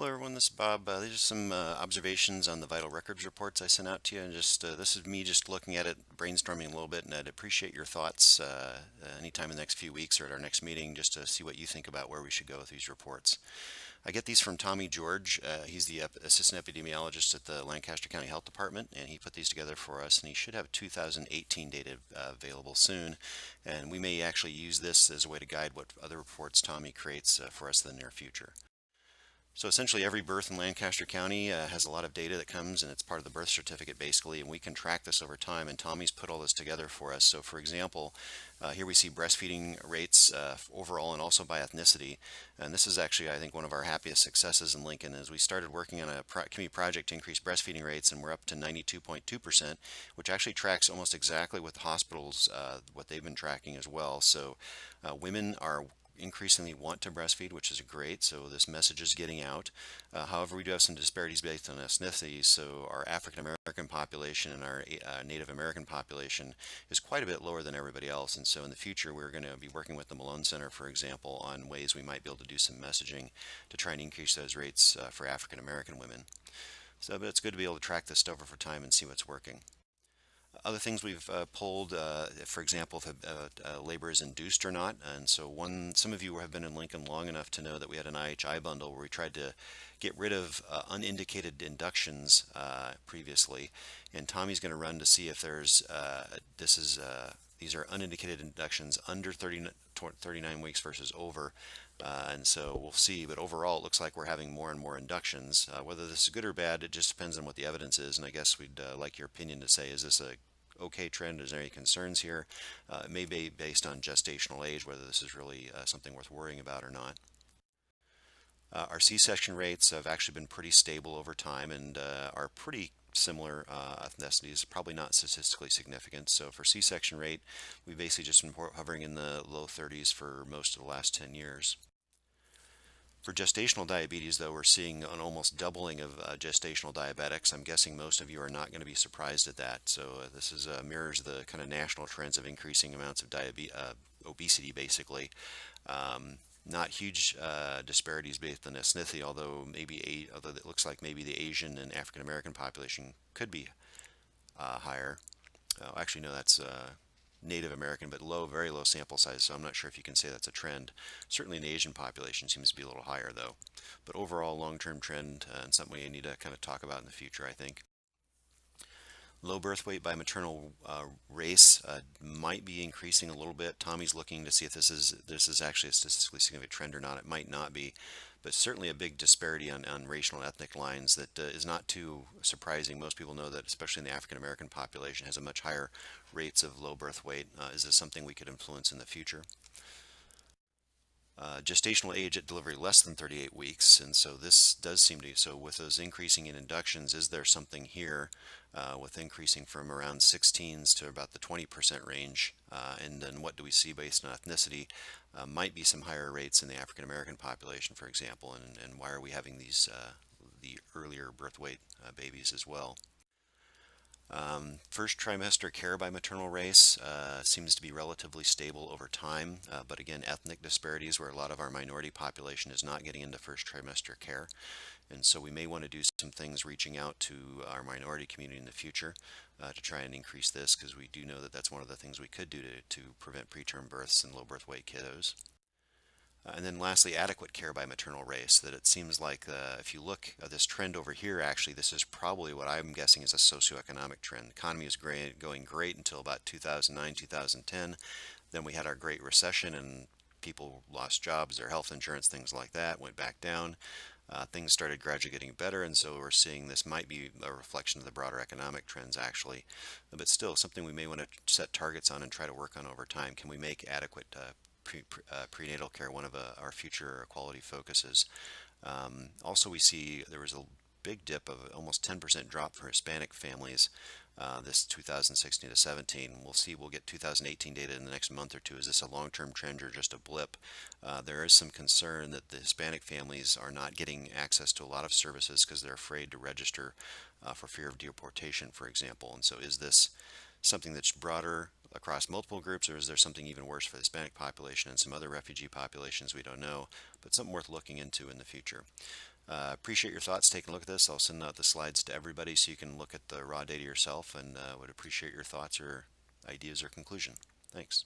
Hello everyone, this is Bob. These are some observations on the vital records reports I sent out to you, and just this is me just looking at it, brainstorming a little bit, and I'd appreciate your thoughts anytime in the next few weeks or at our next meeting, just to see what you think about where we should go with these reports. I get these from Tommy George. He's the assistant epidemiologist at the Lancaster County Health Department, and he put these together for us, and he should have 2018 data available soon, and we may actually use this as a way to guide what other reports Tommy creates for us in the near future. So essentially every birth in Lancaster County has a lot of data that comes and it's part of the birth certificate basically, and we can track this over time, and Tommy's put all this together for us. So for example, here we see breastfeeding rates overall and also by ethnicity, and this is actually I think one of our happiest successes in Lincoln as we started working on a community project to increase breastfeeding rates, and we're up to 92.2%, which actually tracks almost exactly with hospitals what they've been tracking as well. So women are increasingly want to breastfeed, which is great. So this message is getting out. However, we do have some disparities based on ethnicity. So our African American population and our Native American population is quite a bit lower than everybody else. And so in the future, we're going to be working with the Malone Center, for example, on ways we might be able to do some messaging to try and increase those rates for African American women. So but it's good to be able to track this stuff over time and see what's working. Other things we've pulled, for example, if labor is induced or not. And so some of you have been in Lincoln long enough to know that we had an IHI bundle where we tried to get rid of unindicated inductions previously. And Tommy's going to run to see if these are unindicated inductions under 39 weeks versus over. And so we'll see, but overall it looks like we're having more and more inductions. Whether this is good or bad, it just depends on what the evidence is, and I guess we'd like your opinion to say, is this a okay trend? Is there any concerns here? It may be based on gestational age, whether this is really something worth worrying about or not. Our C-section rates have actually been pretty stable over time and are pretty similar ethnicities, probably not statistically significant. So for C-section rate, we've basically just been hovering in the low 30s for most of the last 10 years. For gestational diabetes, though, we're seeing an almost doubling of gestational diabetics. I'm guessing most of you are not going to be surprised at that. So this mirrors the kind of national trends of increasing amounts of obesity, basically. Not huge disparities based on ethnicity, although although it looks like maybe the Asian and African American population could be higher. Actually, no, that's Native American, but very low sample size, so I'm not sure if you can say that's a trend. Certainly in the Asian population seems to be a little higher, though. But overall, long-term trend and something we need to kind of talk about in the future, I think. Low birth weight by maternal race might be increasing a little bit. Tommy's looking to see if this is actually a statistically significant trend or not. It might not be, but certainly a big disparity on racial and ethnic lines that is not too surprising. Most people know that, especially in the African American population, has a much higher rates of low birth weight. Is this something we could influence in the future? Gestational age at delivery less than 38 weeks, and so this does seem to, so with those increasing in inductions, is there something here with increasing from around 16s to about the 20% range, and then what do we see based on ethnicity? Might be some higher rates in the African American population, for example, and why are we having these the earlier birth weight babies as well? First trimester care by maternal race seems to be relatively stable over time, but again, ethnic disparities where a lot of our minority population is not getting into first trimester care. And so we may want to do some things reaching out to our minority community in the future to try and increase this, because we do know that that's one of the things we could do to prevent preterm births and low birth weight kiddos. And then lastly, adequate care by maternal race, that it seems like if you look at this trend over here, actually, this is probably what I'm guessing is a socioeconomic trend. The economy was going great until about 2009, 2010. Then we had our Great Recession and people lost jobs, their health insurance, things like that, went back down. Things started gradually getting better, and so we're seeing this might be a reflection of the broader economic trends, actually. But still, something we may want to set targets on and try to work on over time. Can we make adequate prenatal care one of our future quality focuses? Also, we see there was a big dip of almost 10% drop for Hispanic families this 2016 to 17. We'll see. We'll get 2018 data in the next month or two. Is this a long-term trend or just a blip? There is some concern that the Hispanic families are not getting access to a lot of services because they're afraid to register for fear of deportation, for example. And so is this something that's broader across multiple groups, or is there something even worse for the Hispanic population and some other refugee populations? We don't know, but something worth looking into in the future. Appreciate your thoughts, taking a look at this. I'll send out the slides to everybody so you can look at the raw data yourself, and would appreciate your thoughts or ideas or conclusion. Thanks.